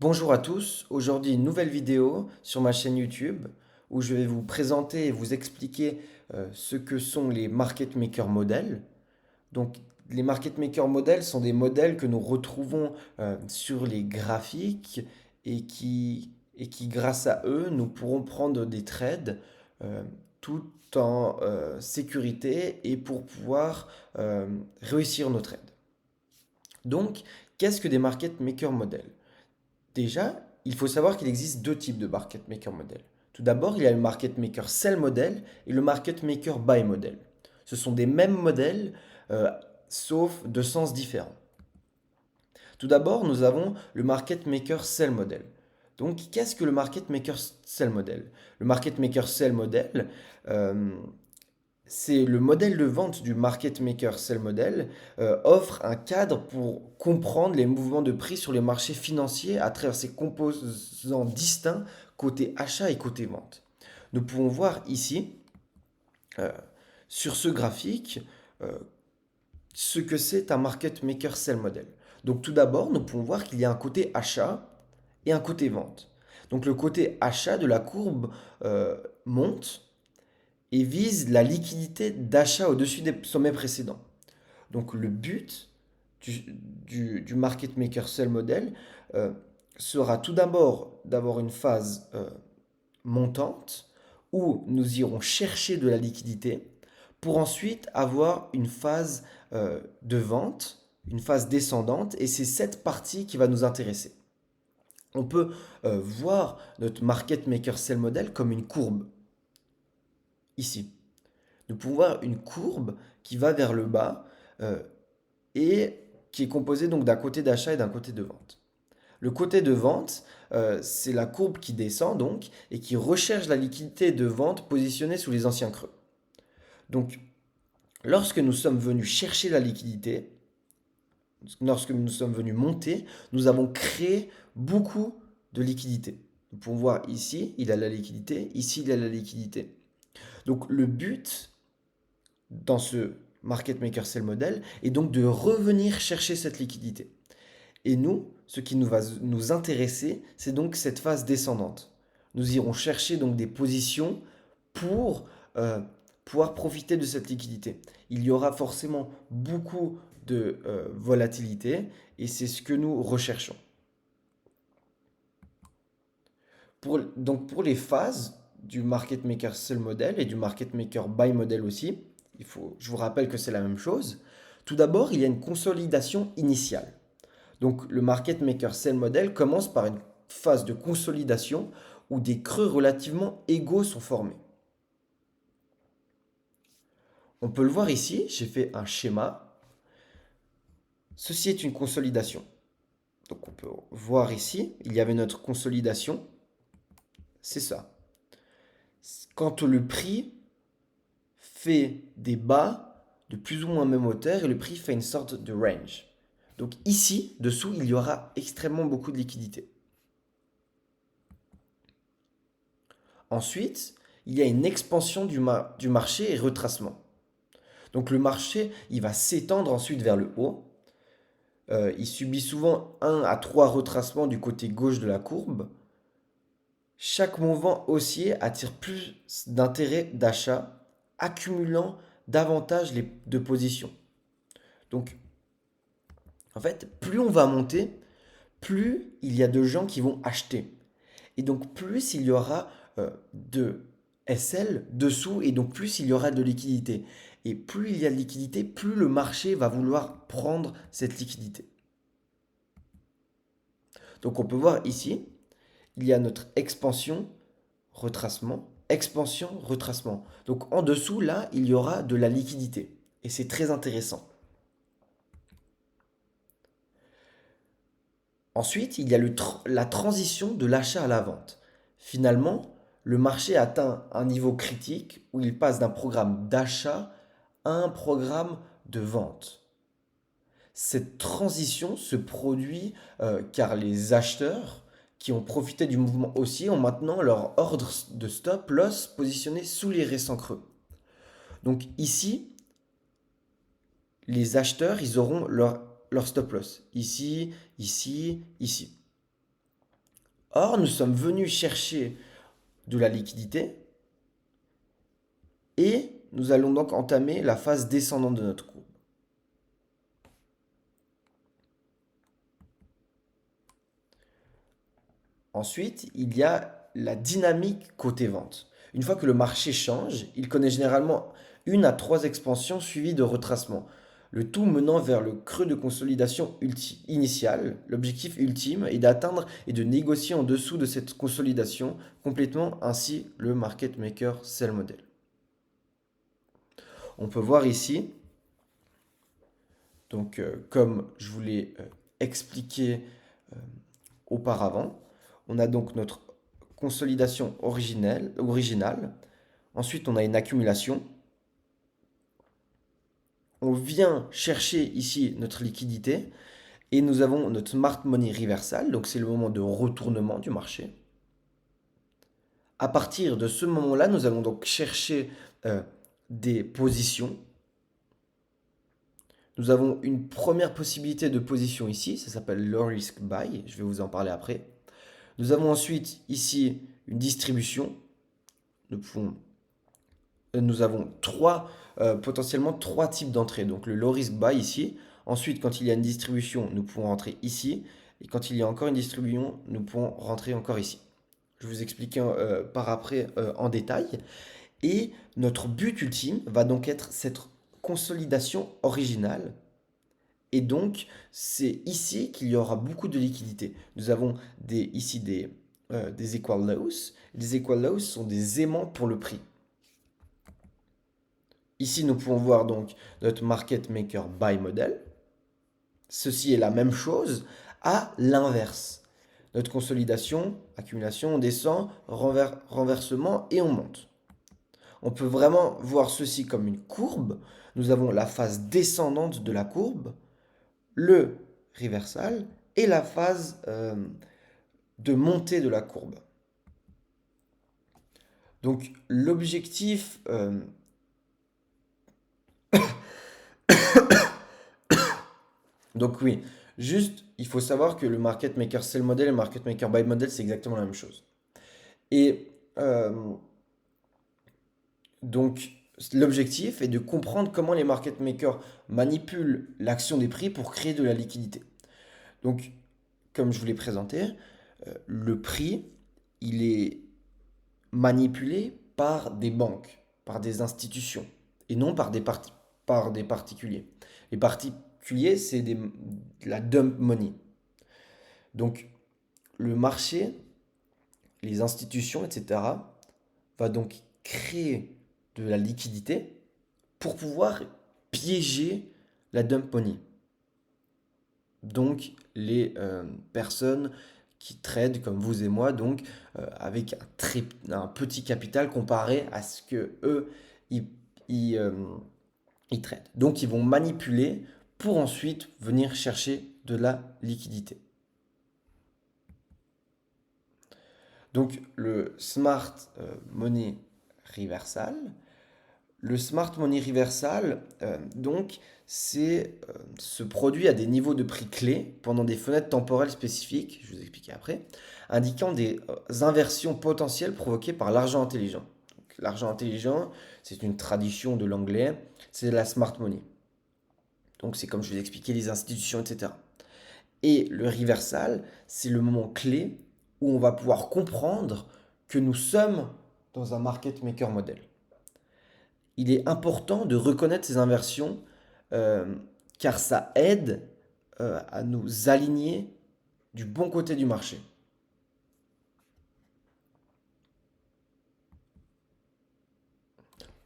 Bonjour à tous, aujourd'hui une nouvelle vidéo sur ma chaîne YouTube où je vais vous présenter et vous expliquer ce que sont les market maker modèles. Donc les market maker modèles sont des modèles que nous retrouvons sur les graphiques et qui grâce à eux nous pourrons prendre des trades euh, tout en sécurité et pour pouvoir réussir nos trades. Donc qu'est-ce que des market maker modèles? Déjà, il faut savoir qu'il existe deux types de market maker model. Tout d'abord, il y a le market maker sell model et le market maker buy model. Ce sont des mêmes modèles, euh, sauf de sens différents. Tout d'abord, nous avons le market maker sell model. Donc, qu'est-ce que le market maker sell model? Le market maker sell model, euh, c'est le modèle de vente du market maker sell model offre un cadre pour comprendre les mouvements de prix sur les marchés financiers à travers ses composants distincts côté achat et côté vente. Nous pouvons voir ici euh, sur ce graphique euh, ce que c'est un market maker sell model. Donc tout d'abord, nous pouvons voir qu'il y a un côté achat et un côté vente. Donc le côté achat de la courbe monte et vise la liquidité d'achat au-dessus des sommets précédents. Donc le but du market maker sell model euh, sera tout d'abord d'avoir une phase montante où nous irons chercher de la liquidité pour ensuite avoir une phase de vente, une phase descendante, et c'est cette partie qui va nous intéresser. On peut voir notre market maker sell model comme une courbe ici. Nous pouvons voir une courbe qui va vers le bas euh, et qui est composée donc d'un côté d'achat et d'un côté de vente. Le côté de vente, c'est la courbe qui descend donc et qui recherche la liquidité de vente positionnée sous les anciens creux. Donc, lorsque nous sommes venus chercher la liquidité, lorsque nous sommes venus monter, nous avons créé beaucoup de liquidité. Nous pouvons voir ici, il a la liquidité, ici, il a la liquidité. Donc, le but dans ce market maker sell model est donc de revenir chercher cette liquidité. Et nous, ce qui nous va nous intéresser, c'est donc cette phase descendante. Nous irons chercher donc des positions pour pouvoir profiter de cette liquidité. Il y aura forcément beaucoup de volatilité et c'est ce que nous recherchons. Donc pour les phases du market maker sell model et du market maker buy model aussi, je vous rappelle que c'est la même chose. Tout d'abord, il y a une consolidation initiale. Donc le market maker sell model commence par une phase de consolidation où des creux relativement égaux sont formés. On peut le voir ici, j'ai fait un schéma. Ceci est une consolidation. Donc on peut voir ici, il y avait notre consolidation, c'est ça. Quand le prix fait des bas de plus ou moins même hauteur et le prix fait une sorte de range. Donc ici, dessous, il y aura extrêmement beaucoup de liquidité. Ensuite, il y a une expansion du marché et retracement. Donc le marché, il va s'étendre ensuite vers le haut. Il subit souvent un à 3 retracements du côté gauche de la courbe. Chaque mouvement haussier attire plus d'intérêt d'achat, accumulant davantage de positions. Donc, en fait, plus on va monter, plus il y a de gens qui vont acheter. Et donc, plus il y aura de SL dessous, et donc plus il y aura de liquidité. Et plus il y a de liquidité, plus le marché va vouloir prendre cette liquidité. Donc, on peut voir ici, il y a notre expansion, retracement, expansion, retracement. Donc, en dessous, là, il y aura de la liquidité. Et c'est très intéressant. Ensuite, il y a la transition de l'achat à la vente. Finalement, le marché atteint un niveau critique où il passe d'un programme d'achat à un programme de vente. Cette transition se produit car les acheteurs qui ont profité du mouvement haussier ont maintenant leur ordre de stop loss positionné sous les récents creux. Donc ici, les acheteurs, ils auront leur stop loss. Ici, ici, ici. Or, nous sommes venus chercher de la liquidité et nous allons donc entamer la phase descendante de notre courbe. Ensuite, il y a la dynamique côté vente. Une fois que le marché change, il connaît généralement 1 à 3 expansions suivies de retracements, le tout menant vers le creux de consolidation initiale. L'objectif ultime est d'atteindre et de négocier en dessous de cette consolidation, complétant ainsi le market maker sell model. On peut voir ici, donc comme je vous l'ai expliqué auparavant, on a donc notre consolidation originale. Ensuite, on a une accumulation. On vient chercher ici notre liquidité et nous avons notre smart money reversal, donc c'est le moment de retournement du marché. À partir de ce moment-là, nous allons donc chercher des positions. Nous avons une première possibilité de position ici, ça s'appelle low risk buy, je vais vous en parler après. Nous avons ensuite ici une distribution. Nous avons potentiellement trois types d'entrées. Donc le low risk buy ici. Ensuite, quand il y a une distribution, nous pouvons rentrer ici. Et quand il y a encore une distribution, nous pouvons rentrer encore ici. Je vais vous expliquer par après en détail. Et notre but ultime va donc être cette consolidation originale. Et donc, c'est ici qu'il y aura beaucoup de liquidité. Nous avons ici des equal lows. Les equal lows sont des aimants pour le prix. Ici, nous pouvons voir donc notre market maker buy model. Ceci est la même chose à l'inverse. Notre consolidation, accumulation, on descend, renversement et on monte. On peut vraiment voir ceci comme une courbe. Nous avons la phase descendante de la courbe, le reversal et la phase de montée de la courbe. Donc l'objectif donc oui, juste, il faut savoir que le market maker sell model et le market maker buy model, c'est exactement la même chose. Et donc, l'objectif est de comprendre comment les market makers manipulent l'action des prix pour créer de la liquidité. Donc, comme je vous l'ai présenté, le prix, il est manipulé par des banques, par des institutions, et non par des particuliers. Les particuliers, c'est de la dump money. Donc, le marché, les institutions, etc., va donc créer de la liquidité pour pouvoir piéger la dump money. Donc, les personnes qui tradent comme vous et moi, donc avec un petit capital comparé à ce que eux ils tradent. Donc, ils vont manipuler pour ensuite venir chercher de la liquidité. Donc, le smart money reversal. Le smart money reversal, donc, ce produit à des niveaux de prix clés pendant des fenêtres temporelles spécifiques, je vais vous expliquer après, indiquant des inversions potentielles provoquées par l'argent intelligent. L'argent intelligent, c'est une tradition de l'anglais, c'est la smart money. Donc c'est comme je vous ai expliqué, les institutions, etc. Et le reversal, c'est le moment clé où on va pouvoir comprendre que nous sommes dans un market maker model. Il est important de reconnaître ces inversions car ça aide à nous aligner du bon côté du marché.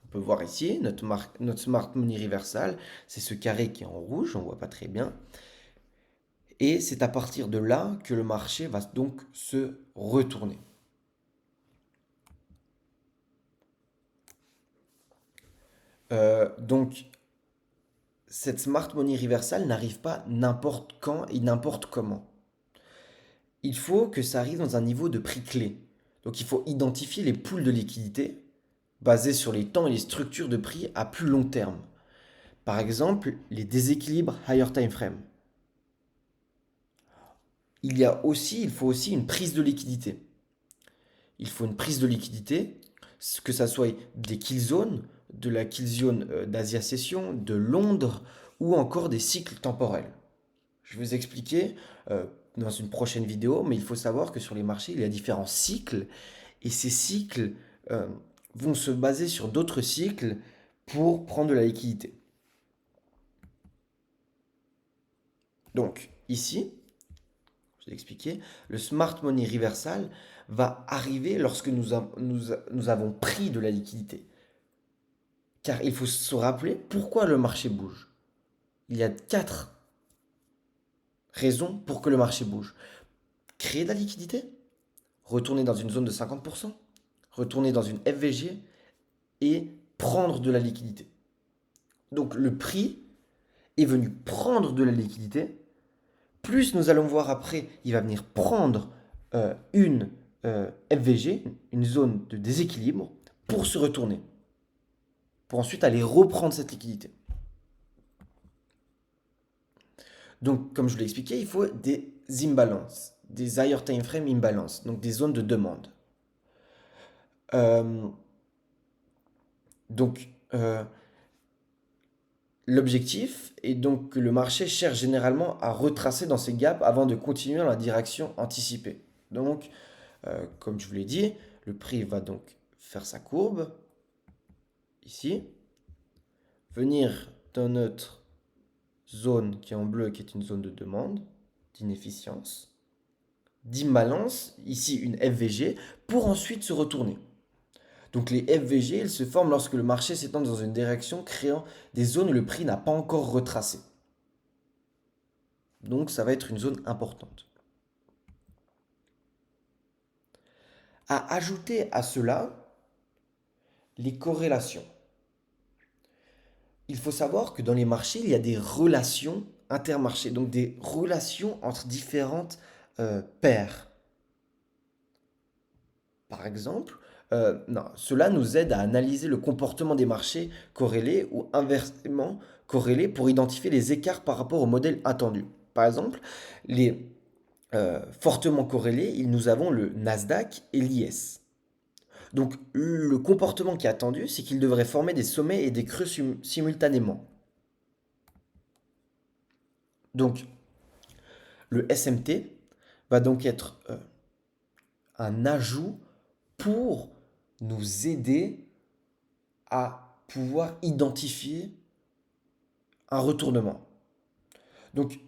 On peut voir ici notre smart money reversal, c'est ce carré qui est en rouge, on ne voit pas très bien. Et c'est à partir de là que le marché va donc se retourner. Donc, cette smart money reversal n'arrive pas n'importe quand et n'importe comment. Il faut que ça arrive dans un niveau de prix clé. Donc, il faut identifier les pools de liquidité basés sur les temps et les structures de prix à plus long terme. Par exemple, les déséquilibres higher time frame. il faut aussi une prise de liquidité. Il faut une prise de liquidité, que ça soit des kill zones, de la kill zone d'Asia Session, de Londres ou encore des cycles temporels. Je vais vous expliquer dans une prochaine vidéo, mais il faut savoir que sur les marchés, il y a différents cycles et ces cycles euh, vont se baser sur d'autres cycles pour prendre de la liquidité. Donc ici, je vais expliquer, le smart money reversal va arriver lorsque nous avons pris de la liquidité. Car il faut se rappeler pourquoi le marché bouge. Il y a 4 raisons pour que le marché bouge. Créer de la liquidité, retourner dans une zone de 50%, retourner dans une FVG et prendre de la liquidité. Donc le prix est venu prendre de la liquidité. Plus nous allons voir après, il va venir prendre une FVG, une zone de déséquilibre, pour se retourner. Pour ensuite aller reprendre cette liquidité. Donc, comme je vous l'ai expliqué, il faut des imbalances, des higher time frame imbalances, donc des zones de demande. Euh, donc, l'objectif est donc que le marché cherche généralement à retracer dans ces gaps avant de continuer dans la direction anticipée. Donc, comme je vous l'ai dit, le prix va donc faire sa courbe, ici, venir dans notre zone qui est en bleu, qui est une zone de demande, d'inefficience, d'imbalance, ici une FVG, pour ensuite se retourner. Donc les FVG, ils se forment lorsque le marché s'étend dans une direction, créant des zones où le prix n'a pas encore retracé. Donc ça va être une zone importante. À ajouter à cela, les corrélations. Il faut savoir que dans les marchés, il y a des relations intermarchés, donc des relations entre différentes paires. Par exemple, cela nous aide à analyser le comportement des marchés corrélés ou inversement corrélés pour identifier les écarts par rapport au modèle attendu. Par exemple, les fortement corrélés, nous avons le Nasdaq et l'IS. Donc le comportement qui est attendu, c'est qu'il devrait former des sommets et des creux simultanément. Donc le SMT va donc être un ajout pour nous aider à pouvoir identifier un retournement. Donc,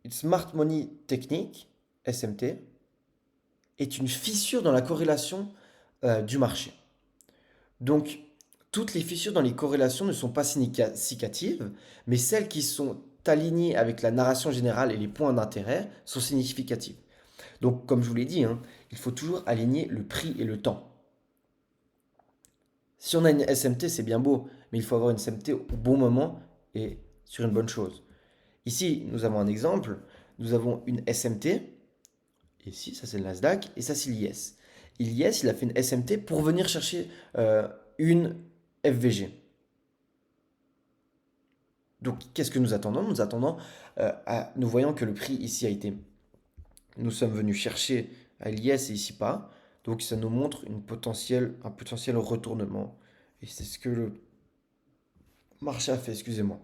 Smart Money Technique, SMT, est une fissure dans la corrélation du marché. Donc, toutes les fissures dans les corrélations ne sont pas significatives, mais celles qui sont alignées avec la narration générale et les points d'intérêt sont significatives. Donc, comme je vous l'ai dit, hein, il faut toujours aligner le prix et le temps. Si on a une SMT, c'est bien beau, mais il faut avoir une SMT au bon moment et sur une bonne chose. Ici, nous avons un exemple. Nous avons une SMT. Ici, ça c'est le Nasdaq. Et ça c'est l'IS. Et l'IS, il a fait une SMT pour venir chercher une FVG. Donc, qu'est-ce que nous attendons? Nous attendons, nous voyons que le prix ici a été. Nous sommes venus chercher à l'IS et ici pas. Donc, ça nous montre un potentiel retournement. Et c'est ce que le marché a fait, excusez-moi.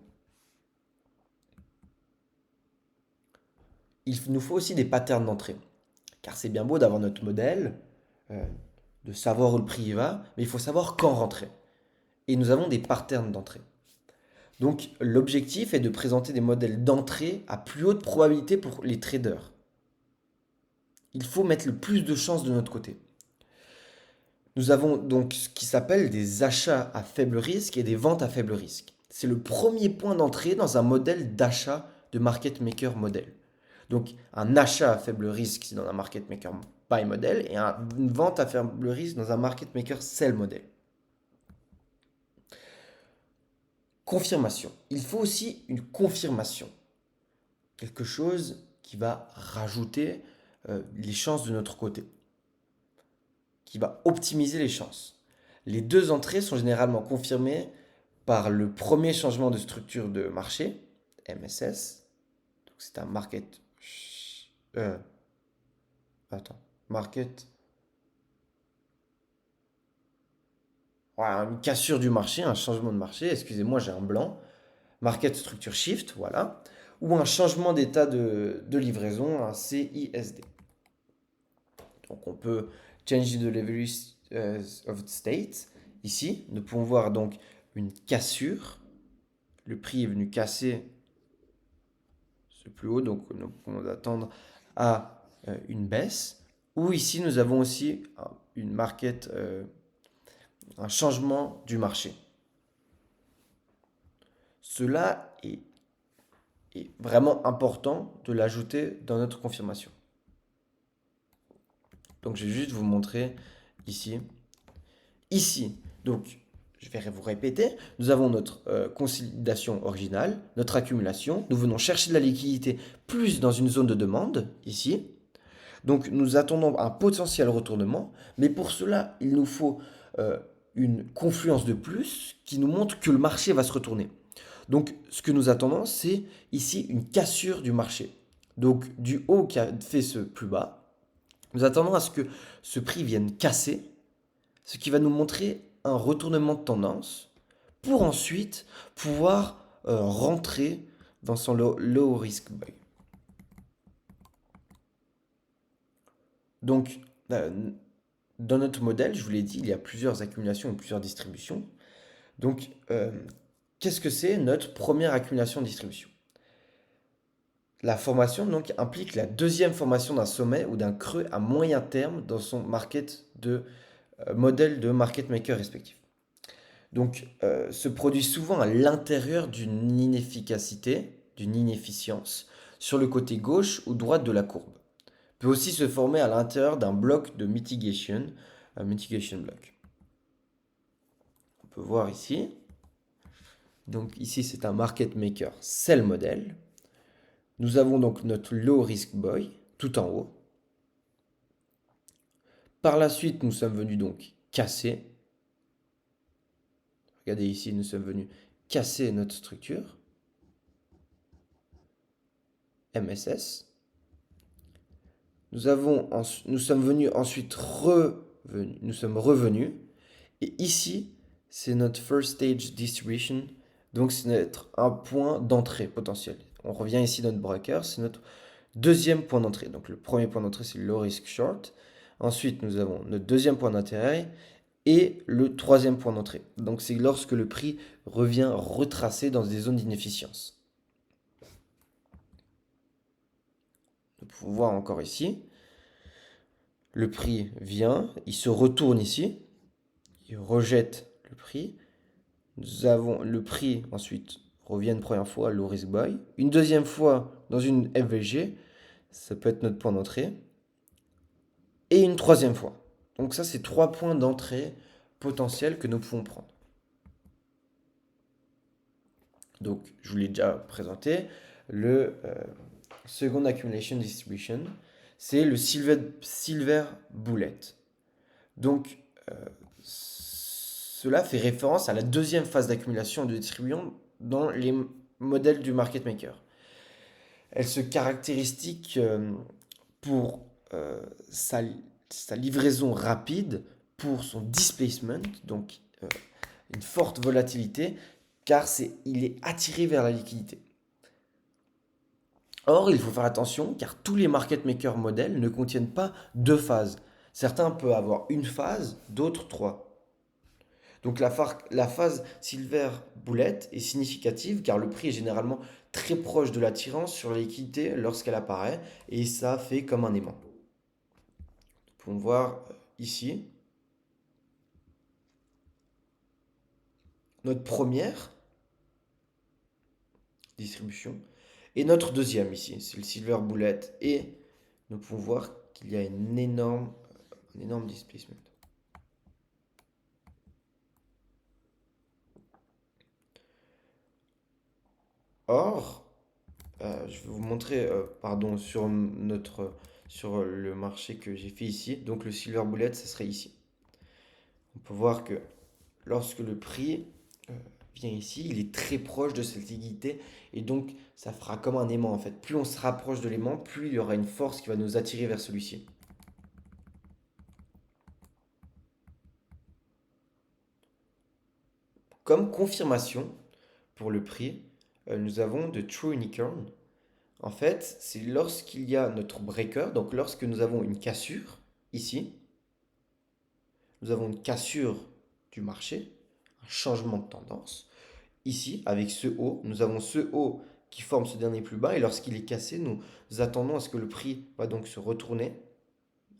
Il nous faut aussi des patterns d'entrée. Car c'est bien beau d'avoir notre modèle, euh, de savoir où le prix va, mais il faut savoir quand rentrer. Et nous avons des patterns d'entrée. Donc l'objectif est de présenter des modèles d'entrée à plus haute probabilité pour les traders. Il faut mettre le plus de chances de notre côté. Nous avons donc ce qui s'appelle des achats à faible risque et des ventes à faible risque. C'est le premier point d'entrée dans un modèle d'achat de market maker model. Donc un achat à faible risque, c'est dans un market maker buy model, et une vente à faible risque dans un market maker sell model. Confirmation. Il faut aussi une confirmation. Quelque chose qui va rajouter les chances de notre côté, qui va optimiser les chances. Les deux entrées sont généralement confirmées par le premier changement de structure de marché, MSS. Donc c'est un market Attends, market. Voilà, une cassure du marché, un changement de marché. Excusez-moi, j'ai un blanc. Market structure shift, voilà. Ou un changement d'état de livraison, un CISD. Donc on peut change the delivery of state. Ici, nous pouvons voir donc une cassure. Le prix est venu casser ce plus haut, donc nous pouvons attendre à une baisse. Ou ici, nous avons aussi une market, un changement du marché. Cela est vraiment important de l'ajouter dans notre confirmation. Donc je vais juste vous montrer ici. Ici, donc je vais vous répéter, nous avons notre consolidation originale, notre accumulation. Nous venons chercher de la liquidité plus dans une zone de demande, ici. Donc nous attendons un potentiel retournement, mais pour cela, il nous faut euh, une confluence de plus qui nous montre que le marché va se retourner. Donc ce que nous attendons, c'est ici une cassure du marché. Donc du haut qui a fait ce plus bas, nous attendons à ce que ce prix vienne casser, ce qui va nous montrer un retournement de tendance pour ensuite pouvoir rentrer dans son low risk buy. Donc, dans notre modèle, je vous l'ai dit, il y a plusieurs accumulations et plusieurs distributions. Donc, qu'est-ce que c'est notre première accumulation-distribution? La formation donc implique la deuxième formation d'un sommet ou d'un creux à moyen terme dans son modèle de market maker respectif. Donc, se produit souvent à l'intérieur d'une inefficacité, d'une inefficience, sur le côté gauche ou droite de la courbe. Peut aussi se former à l'intérieur d'un bloc de mitigation, un mitigation block. On peut voir ici. Donc ici, c'est un market maker sell model. Nous avons donc notre low risk buy tout en haut. Par la suite, nous sommes venus donc casser. Regardez ici, nous sommes venus casser notre structure. MSS. Nous sommes venus ensuite nous sommes revenus. Et ici, c'est notre first stage distribution. Donc, c'est un point d'entrée potentiel. On revient ici dans notre breaker, c'est notre deuxième point d'entrée. Donc, le premier point d'entrée, c'est le low risk short. Ensuite, nous avons notre deuxième point d'intérêt et le troisième point d'entrée. Donc, c'est lorsque le prix revient retracé dans des zones d'inefficience. Nous pouvons voir encore ici. Le prix vient, il se retourne ici, il rejette le prix. Nous avons le prix ensuite revient une première fois, low risk buy. Une deuxième fois dans une FVG, ça peut être notre point d'entrée. Et une troisième fois. Donc ça, c'est 3 points d'entrée potentiels que nous pouvons prendre. Donc, je vous l'ai déjà présenté. Le second accumulation distribution, c'est le silver bullet. Donc, cela fait référence à la deuxième phase d'accumulation et de distribution dans les modèles du market maker. Elle se caractérise pour sa livraison rapide, pour son displacement, donc une forte volatilité, car il est attiré vers la liquidité. Or, il faut faire attention, car tous les market maker modèles ne contiennent pas 2 phases. Certains peuvent avoir une phase, d'autres 3. Donc la phase silver bullet est significative car le prix est généralement très proche de l'attirance sur la liquidité lorsqu'elle apparaît et ça fait comme un aimant. Nous pouvons voir ici notre première distribution et notre deuxième ici, c'est le silver bullet et nous pouvons voir qu'il y a un énorme displacement. Or, je vais vous montrer, sur le marché que j'ai fait ici. Donc le silver bullet, ce serait ici. On peut voir que lorsque le prix vient ici, il est très proche de cette liquidité et donc ça fera comme un aimant en fait. Plus on se rapproche de l'aimant, plus il y aura une force qui va nous attirer vers celui-ci. comme confirmation pour le prix, nous avons de True Unicorn. En fait, c'est lorsqu'il y a notre breaker, donc lorsque nous avons une cassure, ici, nous avons une cassure du marché, un changement de tendance. Ici, avec ce haut, nous avons ce haut qui forme ce dernier plus bas, et lorsqu'il est cassé, nous attendons à ce que le prix va donc se retourner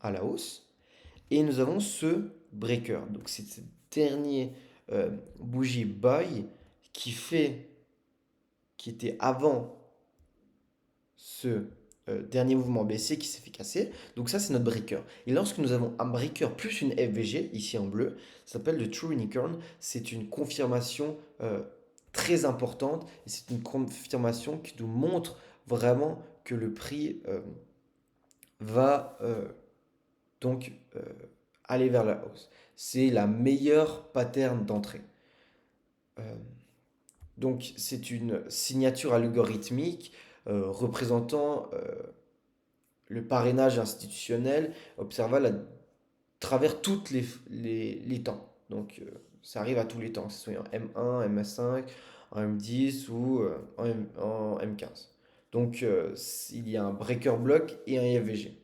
à la hausse. Et nous avons ce breaker. Donc c'est ce dernier bougie buy qui fait, qui était avant ce dernier mouvement baissier qui s'est fait casser. Donc ça, c'est notre breaker. Et lorsque nous avons un breaker plus une FVG, ici en bleu, ça s'appelle le True Unicorn. C'est une confirmation très importante. Et c'est une confirmation qui nous montre vraiment que le prix va donc aller vers la hausse. C'est la meilleure pattern d'entrée. Euh, donc c'est une signature algorithmique représentant le parrainage institutionnel observable à travers toutes les temps. Donc ça arrive à tous les temps, que ce soit en M1, MS5, en M10 ou en M15. Donc il y a un breaker block et un IFVG.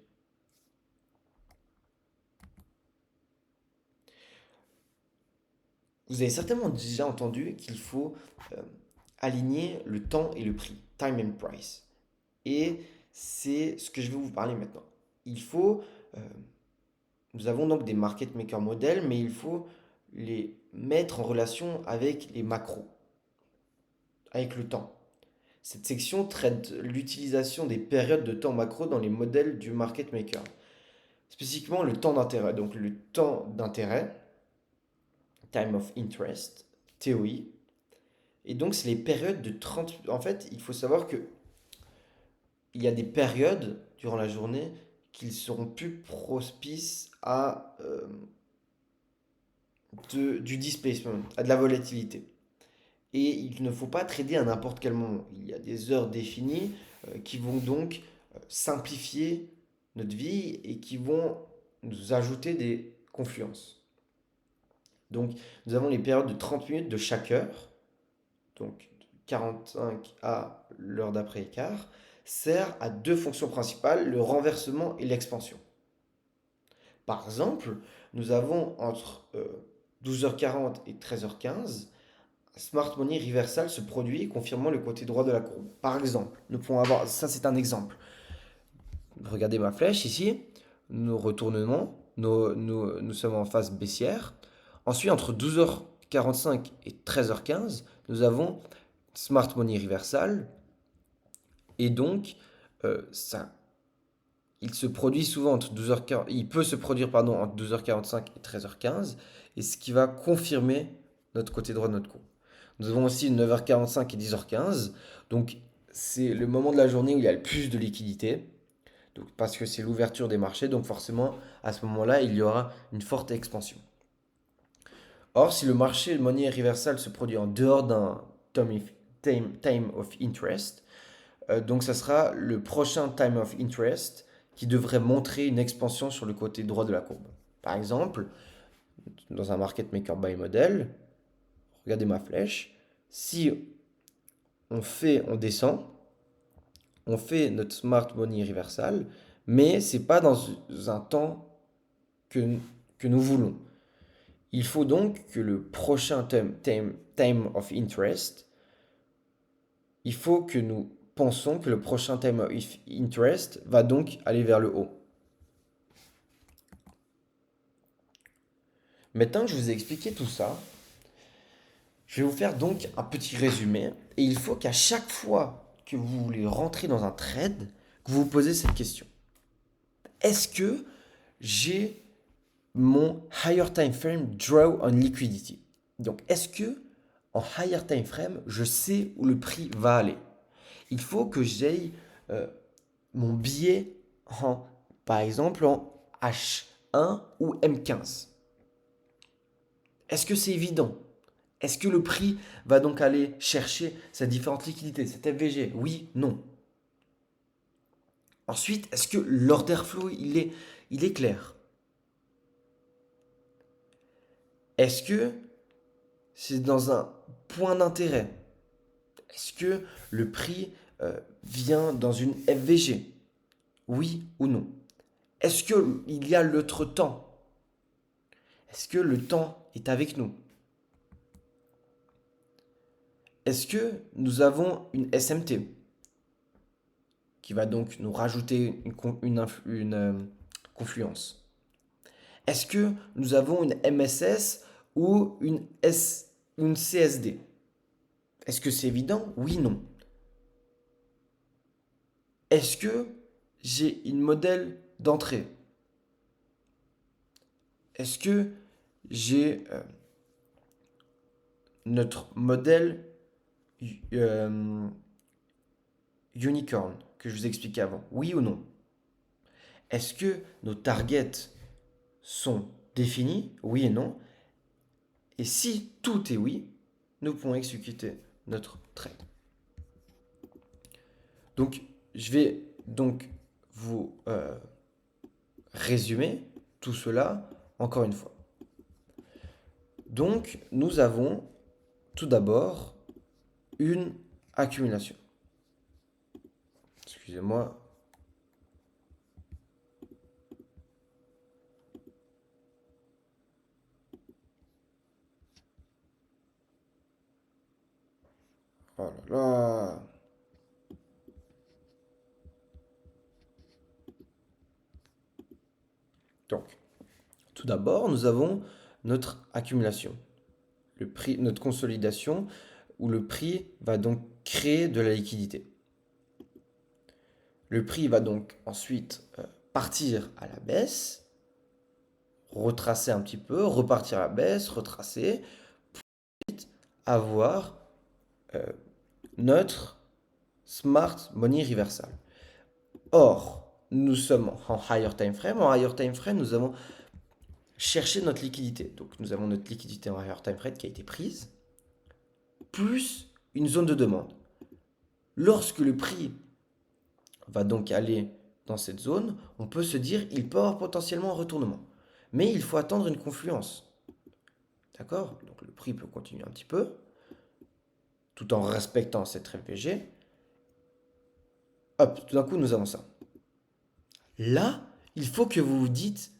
Vous avez certainement déjà entendu qu'il faut euh, aligner le temps et le prix, time and price. Et c'est ce que je vais vous parler maintenant. Il faut, euh, nous avons donc des market maker modèles, mais il faut les mettre en relation avec les macros, avec le temps. Cette section traite l'utilisation des périodes de temps macro dans les modèles du market maker. Spécifiquement le temps d'intérêt. Donc le temps d'intérêt, time of interest, TOI. Et donc c'est les périodes de 30. En fait, il faut savoir que il y a des périodes durant la journée qui seront plus propices à du displacement, à de la volatilité. Et il ne faut pas trader à n'importe quel moment. Il y a des heures définies qui vont donc simplifier notre vie et qui vont nous ajouter des confluences. Donc nous avons les périodes de 30 minutes de chaque heure, donc 45 à l'heure d'après quart, sert à deux fonctions principales, le renversement et l'expansion. Par exemple, nous avons entre 12h40 et 13h15, Smart Money Reversal se produit, confirmant le côté droit de la courbe. Par exemple, nous pouvons avoir, ça c'est un exemple. Regardez ma flèche ici, nous retournons, nous sommes en phase baissière. Ensuite, entre 12h45 et 13h15, nous avons Smart Money Reversal. Et donc, ça, il se produit souvent entre 12h40, il peut se produire pardon, entre 12h45 et 13h15, et ce qui va confirmer notre côté droit de notre courbe. Nous avons aussi 9h45 et 10h15, donc c'est le moment de la journée où il y a le plus de liquidité, donc, parce que c'est l'ouverture des marchés, donc forcément à ce moment-là il y aura une forte expansion. Or, si le marché de monnaie reversal se produit en dehors d'un time of interest, donc ça sera le prochain time of interest qui devrait montrer une expansion sur le côté droit de la courbe. Par exemple, dans un market maker buy model, regardez ma flèche, si on descend, on fait notre smart money reversal, mais c'est pas dans un temps que nous voulons. Il faut donc que le prochain time of interest, il faut que nous pensons que le prochain time of interest va donc aller vers le haut. Maintenant que je vous ai expliqué tout ça, je vais vous faire donc un petit résumé. Et il faut qu'à chaque fois que vous voulez rentrer dans un trade, que vous vous posez cette question. Est-ce que j'ai mon higher time frame draw on liquidity? Donc, est-ce que en higher time frame, je sais où le prix va aller? Il faut que j'aille mon billet en, par exemple, en H1 ou M15. Est-ce que c'est évident? Est-ce que le prix va donc aller chercher cette différente liquidité, cette FVG? Oui, non. Ensuite, est-ce que l'order flow, il est clair? Est-ce que c'est dans un point d'intérêt. Est-ce que le prix vient dans une FVG? Oui ou non? Est-ce qu'il y a l'autre temps? Est-ce que le temps est avec nous? Est-ce que nous avons une SMT qui va donc nous rajouter une confluence? Est-ce que nous avons une MSS ou une CSD? Est-ce que c'est évident? Oui, non. Est-ce que j'ai une modèle d'entrée? Est-ce que j'ai notre modèle euh, unicorn que je vous expliquais avant? Oui ou non? Est-ce que nos targets sont définis? Oui et non. Et si tout est oui, nous pouvons exécuter notre trade. Donc, je vais donc vous résumer tout cela encore une fois. Donc, nous avons tout d'abord une accumulation. Excusez-moi. Oh là là. Donc, tout d'abord, nous avons notre accumulation, le prix, notre consolidation, où le prix va donc créer de la liquidité. Le prix va donc ensuite partir à la baisse, retracer un petit peu, repartir à la baisse, retracer, avoir euh, notre smart money reversal. Or, nous sommes en higher time frame. En higher time frame, nous avons cherché notre liquidité. Donc, nous avons notre liquidité en higher time frame qui a été prise, plus une zone de demande. Lorsque le prix va donc aller dans cette zone, on peut se dire il peut avoir potentiellement un retournement. Mais il faut attendre une confluence. D'accord? Donc le prix peut continuer un petit peu, tout en respectant cette FVG. Hop, tout d'un coup, nous avons ça. Là, il faut que vous vous dites,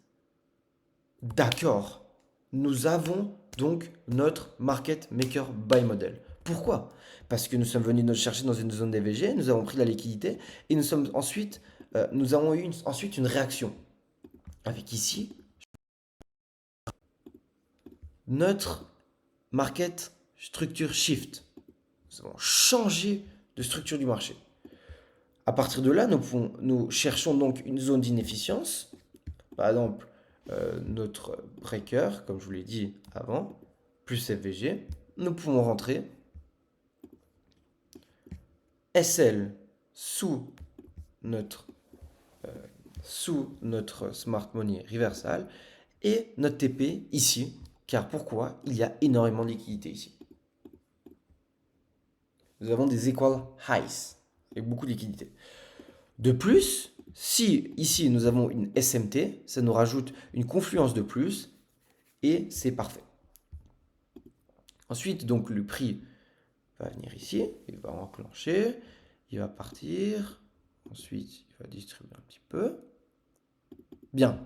d'accord, nous avons donc notre market maker buy model. Pourquoi? Parce que nous sommes venus nous chercher dans une zone d'EVG, nous avons pris la liquidité et nous avons eu ensuite une réaction. Avec ici, notre market structure shift. Nous avons changé de structure du marché. À partir de là, nous cherchons donc une zone d'inefficience. Par exemple, notre breaker, comme je vous l'ai dit avant, plus FVG. Nous pouvons rentrer SL sous notre, sous notre Smart Money Reversal et notre TP ici. Car pourquoi? Il y a énormément de liquidité ici. Nous avons des equal highs avec beaucoup de liquidité. De plus, si ici nous avons une SMT, ça nous rajoute une confluence de plus et c'est parfait. Ensuite, donc le prix va venir ici, il va enclencher, il va partir, ensuite il va distribuer un petit peu. Bien.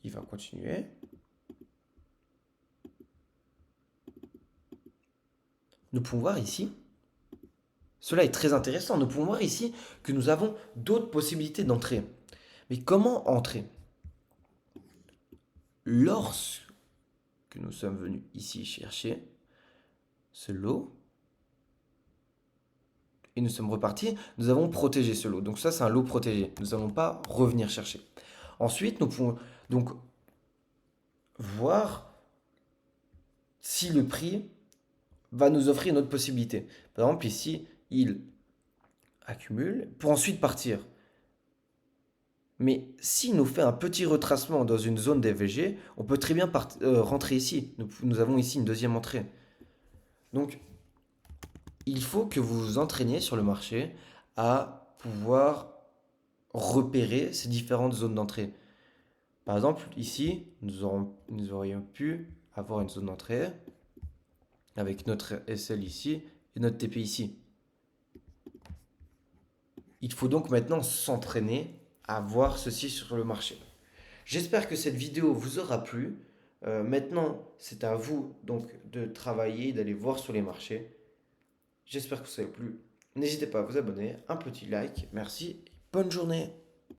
Il va continuer. Nous pouvons voir ici, cela est très intéressant, nous pouvons voir ici que nous avons d'autres possibilités d'entrée. Mais comment entrer? Lorsque nous sommes venus ici chercher ce lot, et nous sommes repartis, nous avons protégé ce lot. Donc ça, c'est un lot protégé. Nous n'allons pas revenir chercher. Ensuite, nous pouvons donc voir si le prix va nous offrir une autre possibilité. Par exemple, ici, il accumule pour ensuite partir. Mais s'il nous fait un petit retracement dans une zone d'FVG, on peut très bien rentrer ici. Nous avons ici une deuxième entrée. Donc, il faut que vous vous entraîniez sur le marché à pouvoir repérer ces différentes zones d'entrée. Par exemple, ici, nous aurions pu avoir une zone d'entrée avec notre SL ici et notre TP ici. Il faut donc maintenant s'entraîner à voir ceci sur le marché. J'espère que cette vidéo vous aura plu. Maintenant, c'est à vous donc de travailler, d'aller voir sur les marchés. J'espère que ça vous a plu. N'hésitez pas à vous abonner, un petit like. Merci. Bonne journée.